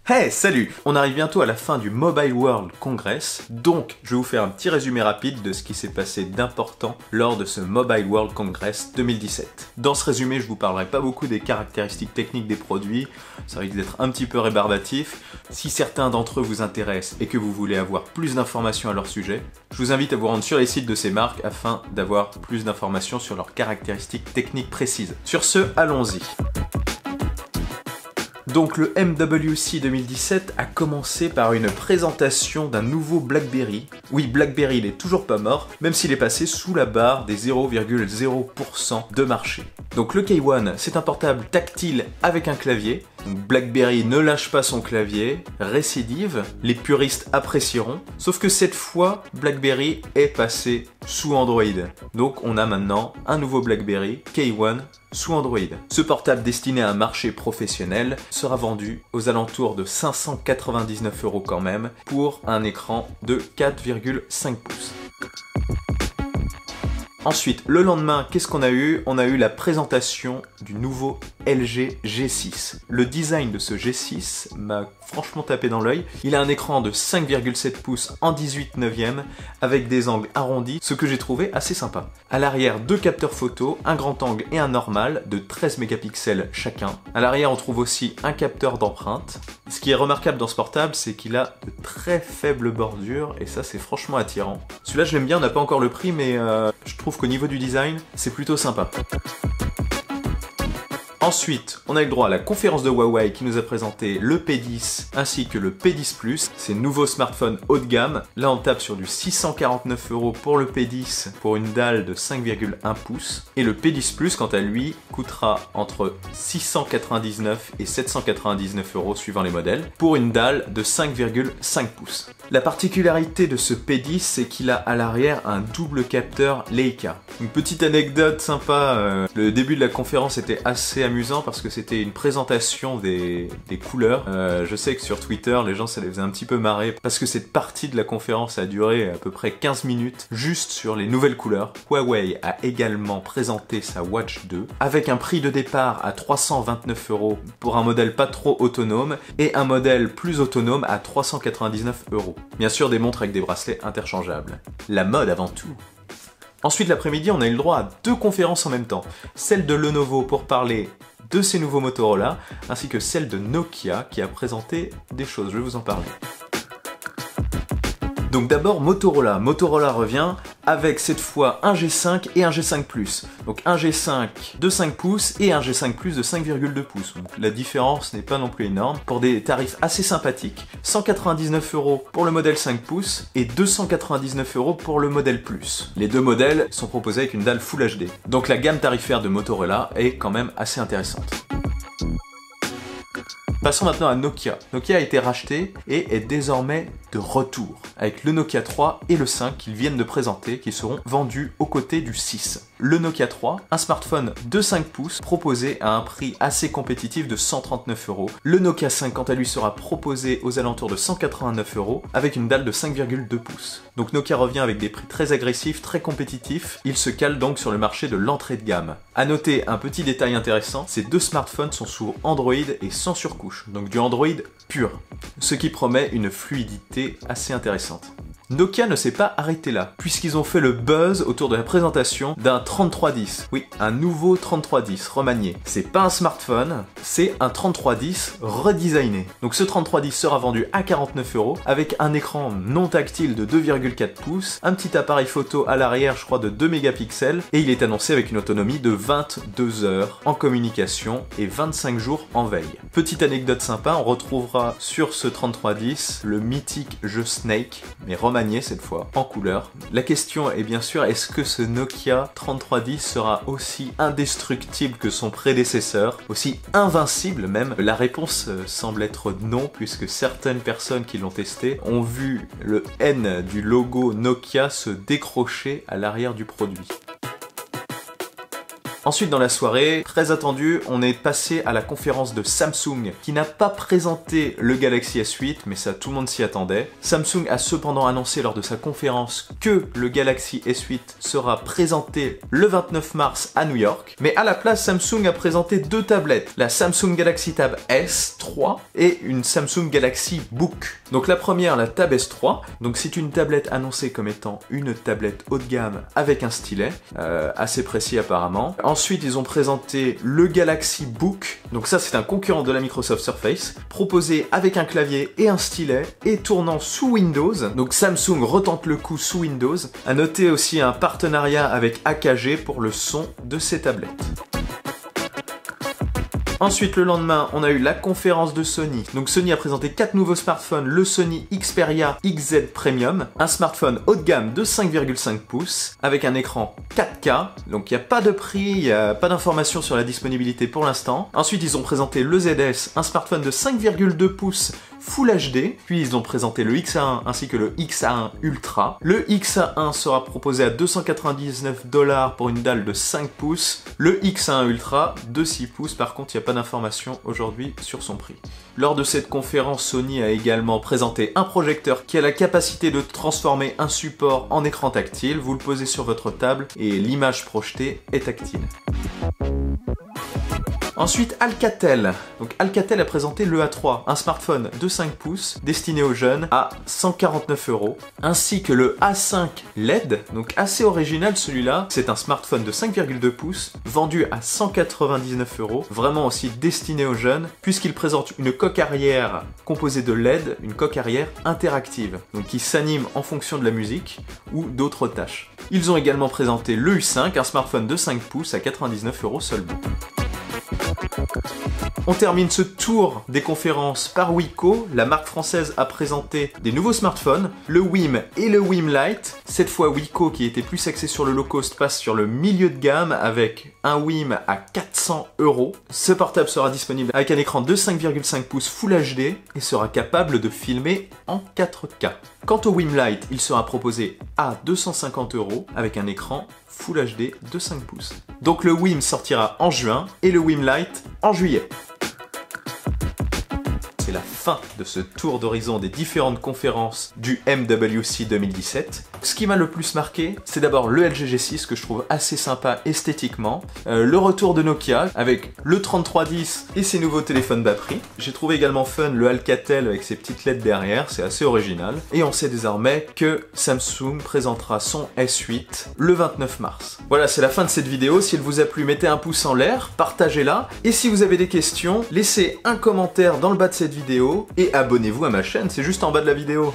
Hey, salut! On arrive bientôt à la fin du Mobile World Congress, donc je vais vous faire un petit résumé rapide de ce qui s'est passé d'important lors de ce Mobile World Congress 2017. Dans ce résumé, je vous parlerai pas beaucoup des caractéristiques techniques des produits, ça risque d'être un petit peu rébarbatif. Si certains d'entre eux vous intéressent et que vous voulez avoir plus d'informations à leur sujet, je vous invite à vous rendre sur les sites de ces marques afin d'avoir plus d'informations sur leurs caractéristiques techniques précises. Sur ce, allons-y! Donc le MWC 2017 a commencé par une présentation d'un nouveau BlackBerry. Oui, BlackBerry il est toujours pas mort, même s'il est passé sous la barre des 0,0% de marché. Donc le K1, c'est un portable tactile avec un clavier. Donc BlackBerry ne lâche pas son clavier, récidive, les puristes apprécieront. Sauf que cette fois, BlackBerry est passé sous Android. Donc on a maintenant un nouveau BlackBerry K1 sous Android. Ce portable destiné à un marché professionnel sera vendu aux alentours de 599 € quand même pour un écran de 4,5 pouces. Ensuite, le lendemain, qu'est-ce qu'on a eu? On a eu la présentation du nouveau LG G6. Le design de ce G6 m'a franchement tapé dans l'œil. Il a un écran de 5,7 pouces en 18/9 avec des angles arrondis, ce que j'ai trouvé assez sympa. À l'arrière, deux capteurs photo, un grand angle et un normal de 13 mégapixels chacun. À l'arrière, on trouve aussi un capteur d'empreinte. Ce qui est remarquable dans ce portable, c'est qu'il a de très faibles bordures et ça, c'est franchement attirant. Celui-là, je l'aime bien, on n'a pas encore le prix, mais je trouve qu'au niveau du design, c'est plutôt sympa. Ensuite, on a eu le droit à la conférence de Huawei qui nous a présenté le P10 ainsi que le P10 Plus, ces nouveaux smartphones haut de gamme. Là, on tape sur du 649 € pour le P10 pour une dalle de 5,1 pouces. Et le P10 Plus, quant à lui, coûtera entre 699 et 799 € suivant les modèles pour une dalle de 5,5 pouces. La particularité de ce P10, c'est qu'il a à l'arrière un double capteur Leica. Une petite anecdote sympa, le début de la conférence était assez amusant parce que c'était une présentation des couleurs. Je sais que sur Twitter, les gens ça les faisait un petit peu marrer parce que cette partie de la conférence a duré à peu près 15 minutes juste sur les nouvelles couleurs. Huawei a également présenté sa Watch 2 avec un prix de départ à 329 € pour un modèle pas trop autonome et un modèle plus autonome à 399 €. Bien sûr, des montres avec des bracelets interchangeables. La mode avant tout. Ensuite, l'après-midi, on a eu le droit à deux conférences en même temps. Celle de Lenovo pour parler de ses nouveaux Motorola, ainsi que celle de Nokia qui a présenté des choses. Je vais vous en parler. Donc d'abord Motorola. Motorola revient avec cette fois un G5 et un G5 Plus. Donc un G5 de 5 pouces et un G5 Plus de 5,2 pouces. Donc la différence n'est pas non plus énorme pour des tarifs assez sympathiques. 199 € pour le modèle 5 pouces et 299 € pour le modèle Plus. Les deux modèles sont proposés avec une dalle Full HD. Donc la gamme tarifaire de Motorola est quand même assez intéressante. Passons maintenant à Nokia. Nokia a été racheté et est désormais de retour, avec le Nokia 3 et le 5 qu'ils viennent de présenter, qui seront vendus aux côtés du 6. Le Nokia 3, un smartphone de 5 pouces proposé à un prix assez compétitif de 139 €. Le Nokia 5, quant à lui, sera proposé aux alentours de 189 € avec une dalle de 5,2 pouces. Donc Nokia revient avec des prix très agressifs, très compétitifs. Il se cale donc sur le marché de l'entrée de gamme. À noter un petit détail intéressant, ces deux smartphones sont sous Android et sans surcouche, donc du Android pur, ce qui promet une fluidité assez intéressante. Nokia ne s'est pas arrêté là, puisqu'ils ont fait le buzz autour de la présentation d'un 3310. Oui, un nouveau 3310 remanié. C'est pas un smartphone, c'est un 3310 redesigné. Donc ce 3310 sera vendu à 49 € avec un écran non tactile de 2,4 pouces, un petit appareil photo à l'arrière, je crois, de 2 mégapixels, et il est annoncé avec une autonomie de 22 heures en communication et 25 jours en veille. Petite anecdote sympa, on retrouvera sur ce 3310 le mythique jeu Snake, mais remanié cette fois, en couleur. La question est bien sûr, est-ce que ce Nokia 3310 sera aussi indestructible que son prédécesseur, aussi invincible même? La réponse semble être non, puisque certaines personnes qui l'ont testé ont vu le N du logo Nokia se décrocher à l'arrière du produit. Ensuite dans la soirée, très attendu, on est passé à la conférence de Samsung qui n'a pas présenté le Galaxy S8, mais ça tout le monde s'y attendait. Samsung a cependant annoncé lors de sa conférence que le Galaxy S8 sera présenté le 29 mars à New York, mais à la place Samsung a présenté deux tablettes, la Samsung Galaxy Tab S3 et une Samsung Galaxy Book. Donc la première, la Tab S3, donc c'est une tablette annoncée comme étant une tablette haut de gamme avec un stylet, assez précis apparemment. Ensuite ils ont présenté le Galaxy Book, donc ça c'est un concurrent de la Microsoft Surface, proposé avec un clavier et un stylet et tournant sous Windows. Donc Samsung retente le coup sous Windows. À noter aussi un partenariat avec AKG pour le son de ces tablettes. Ensuite, le lendemain, on a eu la conférence de Sony. Donc Sony a présenté 4 nouveaux smartphones, le Sony Xperia XZ Premium, un smartphone haut de gamme de 5,5 pouces, avec un écran 4K, donc il n'y a pas de prix, il n'y a pas d'informations sur la disponibilité pour l'instant. Ensuite, ils ont présenté le ZS, un smartphone de 5,2 pouces Full HD, puis ils ont présenté le XA1 ainsi que le XA1 Ultra. Le XA1 sera proposé à 299 $ pour une dalle de 5 pouces, le XA1 Ultra de 6 pouces, par contre il n'y a pas d'informations aujourd'hui sur son prix. Lors de cette conférence, Sony a également présenté un projecteur qui a la capacité de transformer un support en écran tactile. Vous le posez sur votre table et l'image projetée est tactile. Ensuite, Alcatel. Donc Alcatel a présenté le A3, un smartphone de 5 pouces destiné aux jeunes à 149 €, ainsi que le A5 LED, donc assez original celui-là. C'est un smartphone de 5,2 pouces vendu à 199 €, vraiment aussi destiné aux jeunes, puisqu'il présente une coque arrière composée de LED, une coque arrière interactive, donc qui s'anime en fonction de la musique ou d'autres tâches. Ils ont également présenté le U5, un smartphone de 5 pouces à 99 € seulement. On termine ce tour des conférences par Wiko. La marque française a présenté des nouveaux smartphones, le Wim et le Wim Lite. Cette fois, Wiko, qui était plus axé sur le low cost, passe sur le milieu de gamme avec un Wim à 400 €. Ce portable sera disponible avec un écran de 5,5 pouces Full HD et sera capable de filmer en 4K. Quant au Wim Lite, il sera proposé à 250 € avec un écran Full HD de 5 pouces. Donc le Wim sortira en juin et le Wim Lite en juillet. C'est la fin de ce tour d'horizon des différentes conférences du MWC 2017. Ce qui m'a le plus marqué, c'est d'abord le LG G6 que je trouve assez sympa esthétiquement, le retour de Nokia avec le 3310 et ses nouveaux téléphones bas prix. J'ai trouvé également fun le Alcatel avec ses petites LED derrière, c'est assez original. Et on sait désormais que Samsung présentera son S8 le 29 mars. Voilà, c'est la fin de cette vidéo. Si elle vous a plu, mettez un pouce en l'air, partagez-la. Et si vous avez des questions, laissez un commentaire dans le bas de cette vidéo et abonnez-vous à ma chaîne, c'est juste en bas de la vidéo.